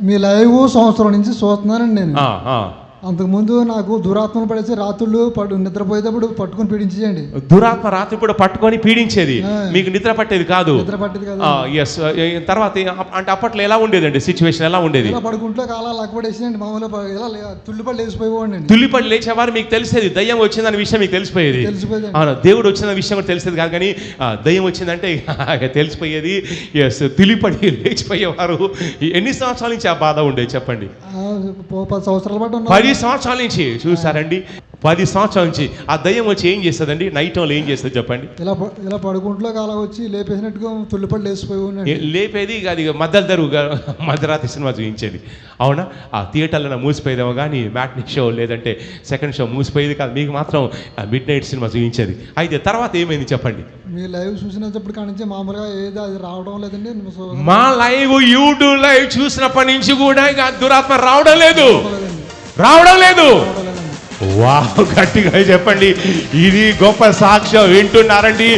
మీ live సంవత్సరం నుంచి చూస్తున్నానండి నేను. అంతకుముందు నాకు దురాత్మను పడేసి రాత్రులు నిద్రపోయేటప్పుడు పట్టుకొని పీడించేయండి. దురాత్మ రాత్రి కూడా పట్టుకొని పీడించేది, మీకు నిద్ర పట్టేది కాదు. ఎస్. తర్వాత అంటే అప్పట్లో ఎలా ఉండేదండి సిచ్యువేషన్, ఎలా ఉండేది? పడుకుంట్లో కాలా లక్కపడేసేయండి, మామూలుగా ఇలా తుల్లిపడి లేచిపోయేవాడిని. తుల్లిపడి లేచేవారు, మీకు తెలిసేది దయ్యం వచ్చిందనే విషయం మీకు తెలిసిపోయేది. దేవుడు వచ్చిన విషయం కూడా తెలిసేది కాదు, కానీ దయ్యం వచ్చిందంటే తెలిసిపోయేది. ఎస్, తుల్లిపడి లేచిపోయేవారు. ఎన్ని సంవత్సరాల నుంచి ఆ బాధ ఉండేది చెప్పండి? 10 సంవత్సరాల పాటు 10 సంవత్సరాల నుంచి. చూసారండి, 10 సంవత్సరాల నుంచి ఆ దయ్యం వచ్చి ఏం చేస్తుందండి? నైట్ టైంలో ఏం చేస్తుంది చెప్పండి? ఇలా పడుకుంట్లో కాలా వచ్చి లేపేసినట్టుగా తుల్లిపడి లేచిపోయి లేపేది. అది మధ్యరాత్రి సినిమా చూపించేది. అవునా? ఆ థియేటర్లో మూసిపోయేదేమో కానీ మ్యాట్నీ షో లేదంటే సెకండ్ షో మూసిపోయేది కాదు, మీకు మాత్రం మిడ్ నైట్ సినిమా చూపించేది. అయితే తర్వాత ఏమైంది చెప్పండి? మీ లైవ్ చూసినప్పుడు కానించి మామూలుగా ఏదో అది రావడం లేదండి. మా లైవ్ యూట్యూబ్ లైవ్ చూసినప్పటి నుంచి కూడా ఇక దురాత్మ రావడం లేదు. వావ్, గట్టిగా చెప్పండి. ఇది గొప్ప సాక్ష్యం. వింటున్నారండి?